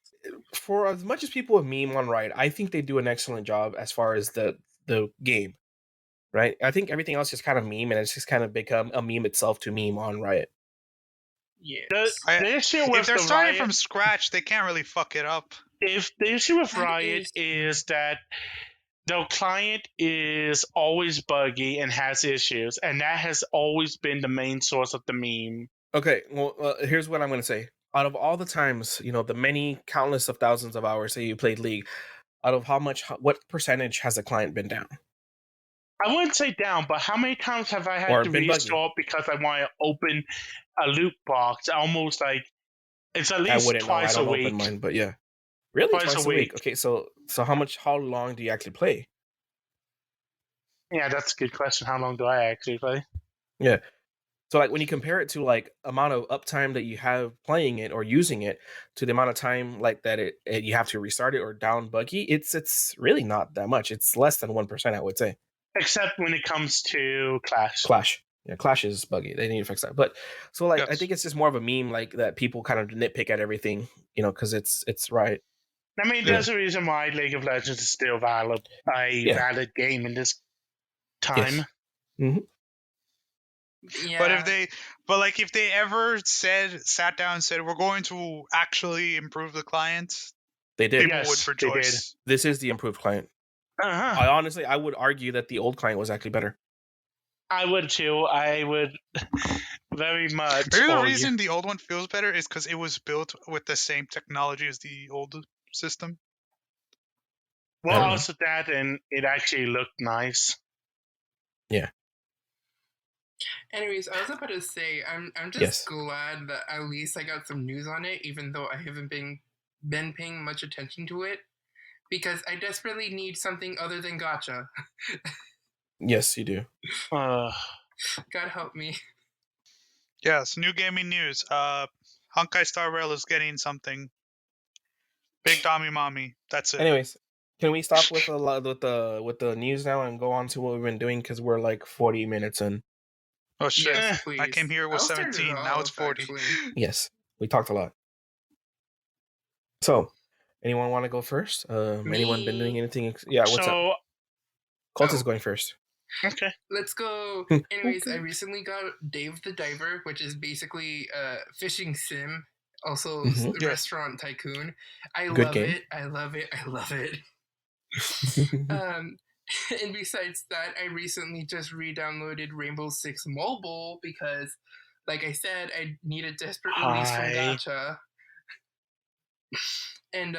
For as much as people meme on Riot, I think they do an excellent job as far as the game. Right? I think everything else is kind of meme, and it's just kind of become a meme itself to meme on Riot. Yeah. The issue with if they're starting from scratch, they can't really fuck it up. If the issue with Riot is that their client is always buggy and has issues, and that has always been the main source of the meme. Okay, well, here's what I'm going to say. Out of all the times, the many countless of thousands of hours that you played League, out of what percentage has the client been down? I wouldn't say down, but how many times have I had to restart because I want to open a loot box? Almost like it's at least twice a week. Open mine, but yeah, really twice a week. Okay, so how long do you actually play? Yeah, that's a good question. How long do I actually play? Yeah. So, like, when you compare it to, like, amount of uptime that you have playing it or using it to the amount of time, like, that you have to restart it or down buggy, it's really not that much. It's less than 1%, I would say. Except when it comes to Clash. Yeah, Clash is buggy. They need to fix that. But, so, like, yes. I think it's just more of a meme, like, that people kind of nitpick at everything, because it's right. I mean, there's a reason why League of Legends is still valid game in this time. Yes. Mm-hmm. Yeah. But if they ever sat down and said, we're going to actually improve the client, they did. People would rejoice. This is the improved client. I would argue that the old client was actually better. I would too. I would very much. Maybe the reason the old one feels better is because it was built with the same technology as the old system. Well, also that, and it actually looked nice. Yeah. Anyways, I was about to say, I'm just glad that at least I got some news on it, even though I haven't been paying much attention to it, because I desperately need something other than gacha. Yes, you do. God help me. Yes, new gaming news. Honkai Star Rail is getting something. Big Dami Mami. That's it. Anyways, can we stop with the news now and go on to what we've been doing, because we're like 40 minutes in. Oh shit! Yes, I came here with 17. Now it's 40. Actually. Yes, we talked a lot. So, anyone want to go first? Anyone been doing anything? Yeah, what's up? Colt is going first. Okay, let's go. Anyways, I recently got Dave the Diver, which is basically a fishing sim, also restaurant tycoon. I love it. I love it. And besides that, I recently just re-downloaded Rainbow Six Mobile because, like I said, I need a desperate release from gacha. And,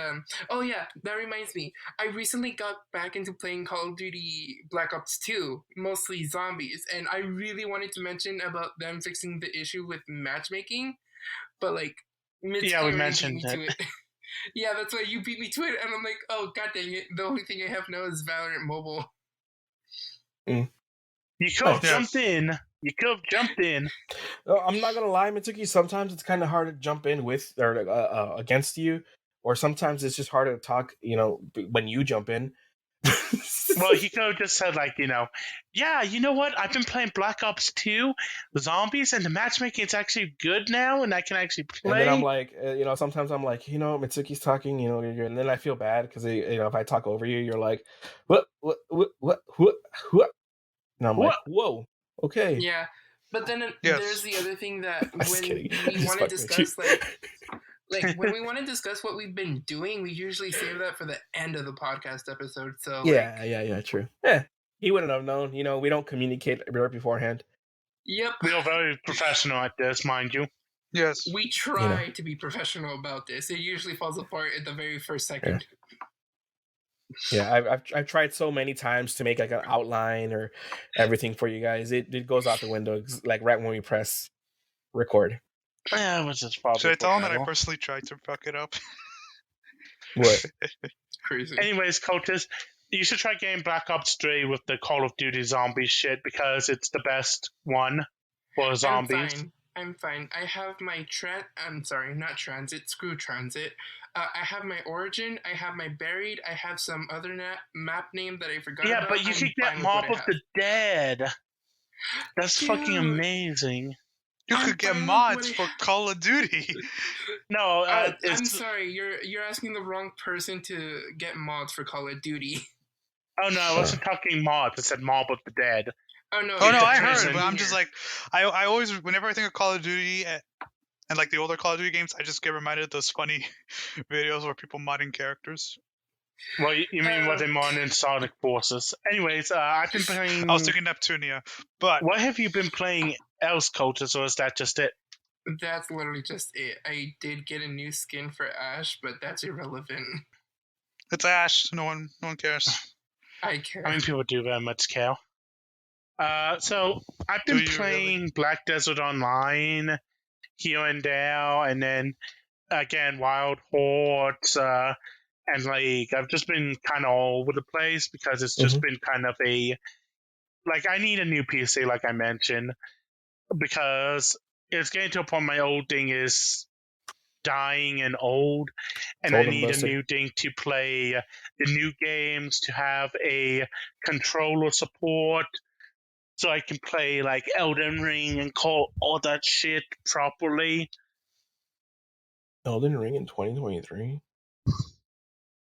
oh yeah, that reminds me. I recently got back into playing Call of Duty Black Ops 2, mostly zombies, and I really wanted to mention about them fixing the issue with matchmaking, but, like, we mentioned that. Yeah, that's why you beat me to it, and I'm like, oh, god dang it, the only thing I have now is Valorant Mobile. You could have jumped in. I'm not gonna lie, Mitsuki, sometimes it's kind of hard to jump in with or against you, or sometimes it's just harder to talk, when you jump in. Well, he could have just said, like, yeah, you know what? I've been playing Black Ops 2, zombies, and the matchmaking is actually good now, and I can actually play. And then I'm like, sometimes I'm like, Mitsuki's talking, and then I feel bad because, if I talk over you, you're like, what? And I'm like, whoa, okay. Yeah, but then there's the other thing that when we want to discuss, like when we want to discuss what we've been doing, we usually save that for the end of the podcast episode. So yeah, true. Yeah, he wouldn't have known. We don't communicate right beforehand. Yep, we are very professional at this, mind you. Yes, we try to be professional about this. It usually falls apart at the very first second. Yeah, I've tried so many times to make like an outline or everything for you guys. It goes out the window like right when we press record. Yeah, which is probably Should I tell him that I forgettable. personally tried to fuck it up? What? Crazy. Anyways, coaches, you should try getting Black Ops 3 with the Call of Duty Zombies shit because it's the best one for zombies. I'm fine. I have my I'm sorry, not transit. Screw transit. I have my origin. I have my buried. I have some other map name that I forgot Yeah, about. but you I'm could fine get with Mob what I of have. the Dead. That's fucking Dude. amazing. You I'm could get fine with mods what for Call of Duty. No, I'm it's sorry. You're asking the wrong person to get mods for Call of Duty. oh no, I wasn't talking mods. I said Mob of the Dead. Oh no! Oh no, it's I a heard, prison. but I'm just like, I always, whenever I think of Call of Duty and like the older Call of Duty games, I just get reminded of those funny videos where people modding characters. Well, you mean what they mod in Sonic Forces? Anyways, I've been playing. I was thinking Neptunia, but What have you been playing else, coaches, or is that just it? That's literally just it. I did get a new skin for Ash, but that's irrelevant. it's Ash. No one cares. I care. I mean, people do very much care. So I've Do been you playing Black Desert Online here and there, and then again Wild Hordes, and like I've just been kind of all over the place because it's just been kind of I need a new PC, like I mentioned, because it's getting to a point my old thing is dying and old, and I need a new thing to play the new games, to have a controller support, so I can play like Elden Ring and call all that shit properly. Elden Ring in 2023?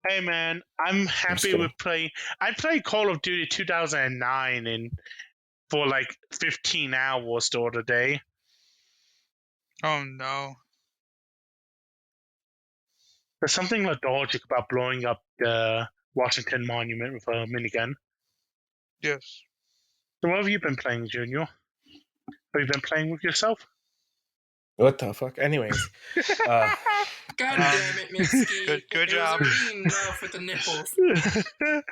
Hey man, I'm happy with playing. I played Call of Duty 2009 for like 15 hours the other day. Oh no. There's something lethargic about blowing up the Washington Monument with a minigun. Yes. So what have you been playing, Junior? Have you been playing with yourself? What the fuck? Anyways. God damn it, Mitsuki. Good job. It was already enough with the nipples.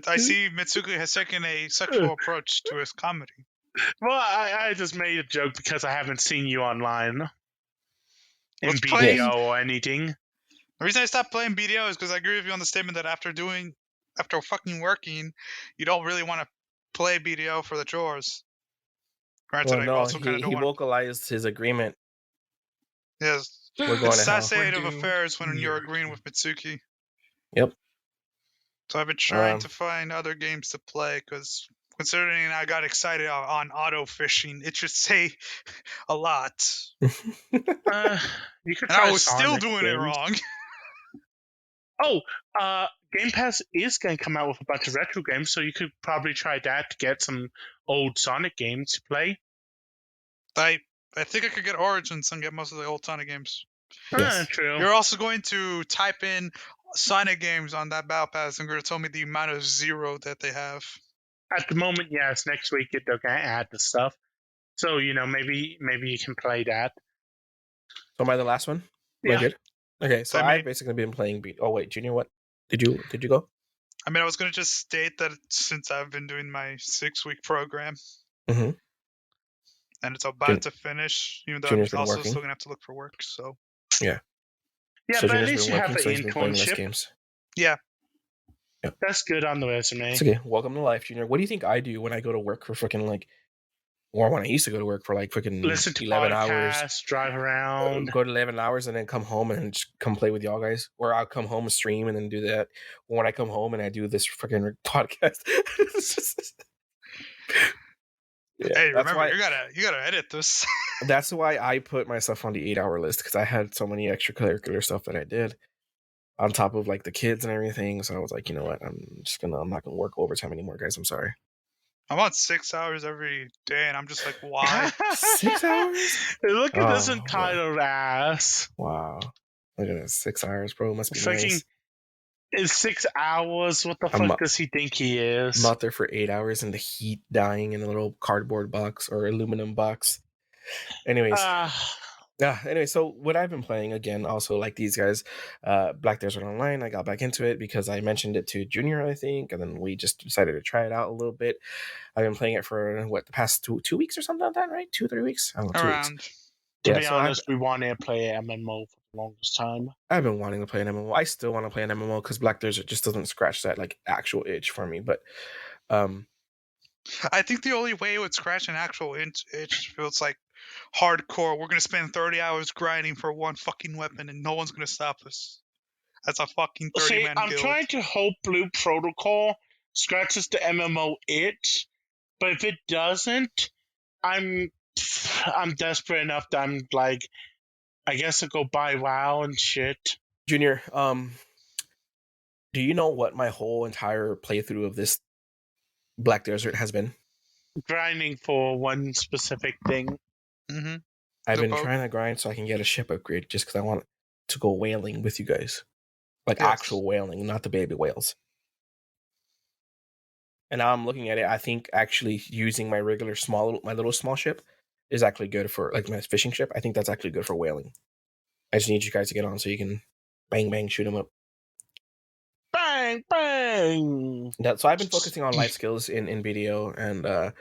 I see Mitsuki has taken a sexual approach to his comedy. Well, I just made a joke because I haven't seen you online in Let's BDO play- or anything. The reason I stopped playing BDO is because I agree with you on the statement that after fucking working, you don't really want to play BDO for the chores. Granted, Well, no, I also kind of don't he want. vocalized his agreement. Yes, We're going it's to sad hell. state of We're doomed. affairs when you're agreeing with Mitsuki. Yep. So I've been trying to find other games to play because considering I got excited on auto fishing, it should say a lot. You could And try I was still Sonic doing it games. wrong. Game Pass is going to come out with a bunch of retro games, so you could probably try that to get some old Sonic games to play. I think I could get Origins and get most of the old Sonic games. Yes. True. You're also going to type in Sonic games on that Battle Pass and you're going to tell me the amount of zero that they have. At the moment, yes. Next week they're going to add the stuff, so maybe you can play that. So am I the last one? Am I Yeah. good? Okay, so I've basically been playing Oh wait, Junior, what? Did you go? I mean, I was going to just state that since I've been doing my 6-week program, Mhm. and it's about to finish, even though Junior's I'm been also working. still going to have to look for work, so... Yeah, So but at Junior's least been you have working, an so he's been playing less internship. games. Yeah. Yep. That's good on the resume. It's okay. Welcome to life, Junior. What do you think I do when I go to work for freaking or when I used to go to work for freaking Listen to 11 podcasts, hours, drive around. go to 11 hours and then come home and just come play with y'all guys, or I'll come home and stream and then do that. Or when I come home and I do this freaking podcast. Yeah, Hey, that's remember, why you gotta edit this. that's why I put myself on the 8-hour list, because I had so many extracurricular stuff that I did on top of the kids and everything. So I was like, you know what, I'm not gonna work overtime anymore, guys. I'm sorry. I'm on 6 hours every day, and I'm just like, why? 6 hours? Look at this Oh, entitled ass. Wow. Look at that, 6 hours, bro. Must be Fucking nice. It's 6 hours. What the fuck does he think he is? I'm out there for 8 hours in the heat, dying in a little cardboard box or aluminum box. Anyways, Anyway, so what I've been playing again, also like these guys, Black Desert Online. I got back into it because I mentioned it to Junior, I think, and then we just decided to try it out a little bit. I've been playing it for the past 2 weeks or something like that, right? 3 weeks. I don't know, 2 weeks. Around. To Yeah, be so honest, we wanted to play MMO for the longest time. I've been wanting to play an MMO. I still want to play an MMO because Black Desert just doesn't scratch that like actual itch for me. But I think the only way it would scratch an actual itch feels like hardcore. We're gonna spend 30 hours grinding for one fucking weapon, and no one's gonna stop us. That's a fucking 30-man I'm guild. trying to hope Blue Protocol scratches the MMO itch, but if it doesn't, I'm desperate enough that I'm like, I guess I'll go buy WoW and shit. Junior, do you know what my whole entire playthrough of this Black Desert has been? Grinding for one specific thing. Mm-hmm. I've The been boat. trying to grind so I can get a ship upgrade just because I want to go whaling with you guys. Like Yes. actual whaling, not the baby whales. And now I'm looking at it, I think actually using my regular my little small ship is actually good for, like, my fishing ship. I think that's actually good for whaling. I just need you guys to get on so you can bang, bang, shoot them up. Bang, bang! So I've been focusing on life skills in BDO and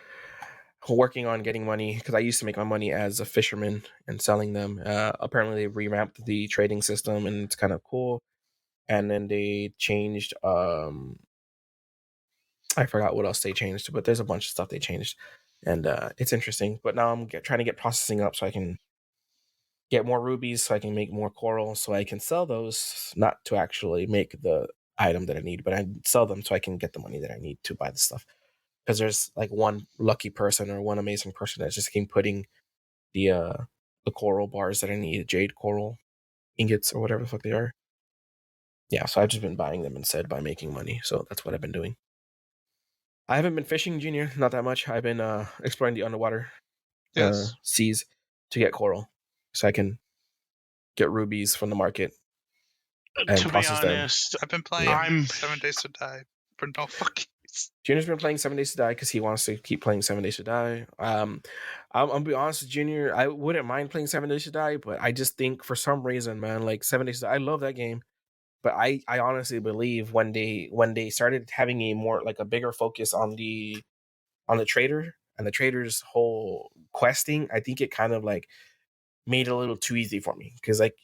working on getting money because I used to make my money as a fisherman and selling them. Apparently they revamped the trading system and it's kind of cool. And then they changed I forgot what else they changed, but there's a bunch of stuff they changed, and it's interesting. But now I'm trying to get processing up so I can get more rubies, so I can make more coral, so I can sell those, not to actually make the item that I need, but I sell them so I can get the money that I need to buy the stuff. Because there's like one lucky person or one amazing person that just came putting the coral bars that I need, jade coral ingots or whatever the fuck they are. Yeah, so I've just been buying them instead by making money. So that's what I've been doing. I haven't been fishing, Junior, not that much. I've been exploring the underwater Yes. seas to get coral, so I can get rubies from the market and To be process them. honest, I've been playing I'm 7 Days to Die for no fucking reason. Junior's been playing 7 Days to Die because he wants to keep playing 7 Days to Die. I'm gonna be honest with Junior, I wouldn't mind playing 7 Days to Die, but I just think for some reason, man, like 7 Days to Die, I love that game. But I honestly believe when they started having a more like a bigger focus on the trader and the trader's whole questing, I think it kind of like made it a little too easy for me because like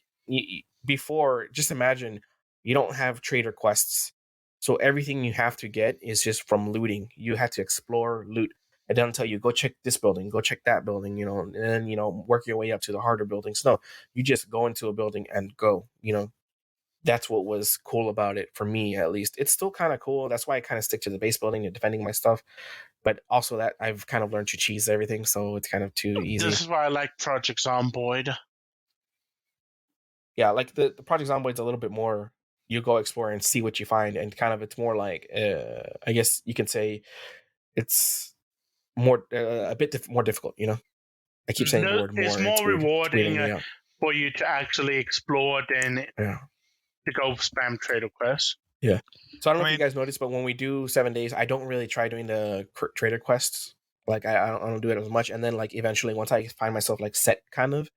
before, just imagine you don't have trader quests, so everything you have to get is just from looting. You have to explore, loot. It doesn't tell you go check this building, go check that building, and then work your way up to the harder buildings. No, you just go into a building and go. That's what was cool about it for me, at least. It's still kind of cool. That's why I kind of stick to the base building and defending my stuff. But also that I've kind of learned to cheese everything, so it's kind of too easy. This is why I like Project Zomboid. Yeah, like the Project Zomboid's a little bit more. You go explore and see what you find, and kind of it's more like I guess you can say it's more a bit more difficult. I keep saying the word more. It's more weird. rewarding It's for you to actually explore than to go spam trader quests. Yeah. So I don't know if you guys noticed, but when we do 7 days, I don't really try doing the trader quests. Like I don't do it as much, and then like eventually once I find myself like set kind of,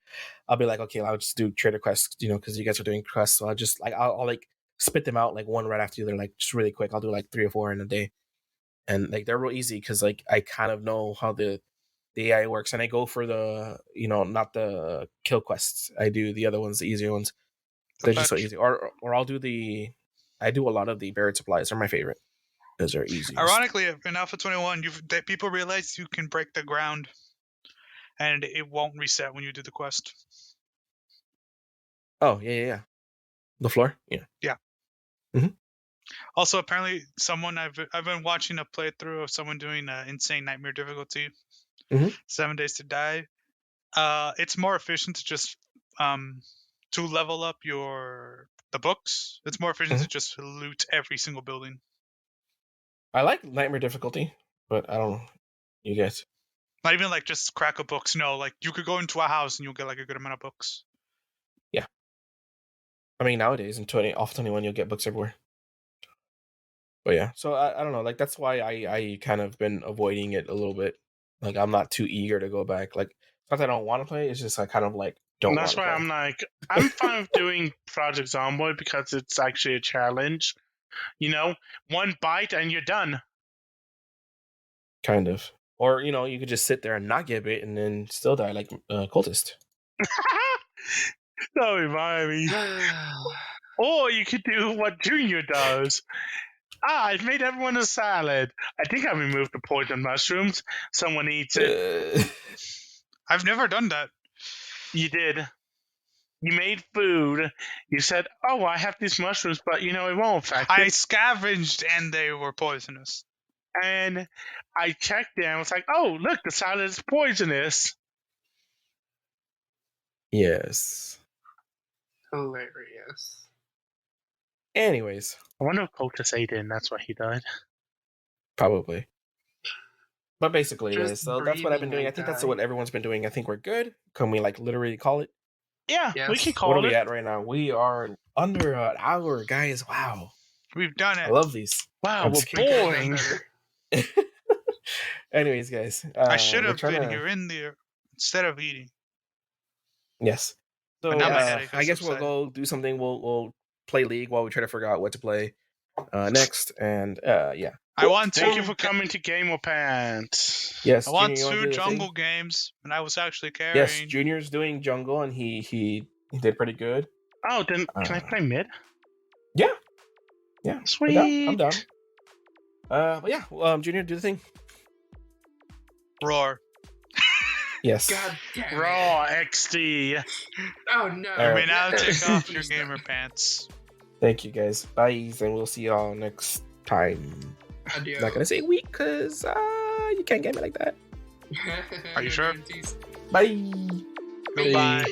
I'll be like, okay, I'll just do trader quests, because you guys are doing quests. So I'll just like I'll like spit them out like one right after the other, like just really quick. I'll do like 3 or 4 in a day, and like they're real easy because like I kind of know how the AI works, and I go for the not the kill quests. I do the other ones, the easier ones. They're just so easy. Or I'll do I do a lot of the buried supplies. They're my favorite. Those are easy. Ironically, in Alpha 21, people realize you can break the ground, and it won't reset when you do the quest. Oh yeah. The floor, yeah. Mm-hmm. Also, apparently, I've been watching a playthrough of someone doing insane nightmare difficulty. 7 Days to Die. It's more efficient to just to level up the books. It's more efficient to just loot every single building. I like nightmare difficulty, but I don't know. You guys. Not even like just crack of books. No, like you could go into a house and you'll get like a good amount of books. Yeah. I mean, nowadays in 21, you'll get books everywhere. But yeah, so I don't know. Like that's why I kind of been avoiding it a little bit. Like I'm not too eager to go back. Like it's not that I don't want to play. It's just I kind of like don't. That's why I'm like, I'm fine with doing Project Zomboid because it's actually a challenge. You know, one bite and you're done. Kind of. Or, you know, you could just sit there and not get bit and then still die like Cultist. Don't remind me. Or you could do what Junior does. I've made everyone a salad. I think I removed the poison mushrooms. Someone eats it. I've never done that. You did. You made food. You said, "Oh, I have these mushrooms, but you know it won't affect I it." scavenged and they were poisonous. And I checked them. I was like, "Oh, look, the salad is poisonous." Yes. Hilarious. Anyways, I wonder if Cultus ate it and that's why he died. probably. But basically, Just guys, so that's what I've been doing. breathing I think and that's what everyone's been doing. I think we're good. Can we like literally call it? Yeah, we Yes. can What call are we it. at right now? We are under an hour, guys. Wow. We've done I it. love these. Wow, I'm we're just kidding. boring. Anyways, guys. I should we're have trying been to- here in there instead of eating. Yes. So But now my headache I is guess we'll subsiding. go do something. We'll play League while we try to figure out what to play next. And yeah. I want Thank you two. for coming to Gamer Pants. Yes. I want Junior, you wanna do two the thing? jungle games, and I was actually carrying. Yes, Junior's doing jungle, and he did pretty good. Oh, then can I play mid? Yeah, we're Sweet. down. I'm down. But yeah, Junior, do the thing. Roar. Yes. God damn it. Raw XD. Oh no. All You right. may now take off your Please gamer don't. pants. Thank you, guys. Bye, and we'll see y'all next time. Adios. I'm not gonna say week because you can't get me like that. Are you sure? Bye. Goodbye.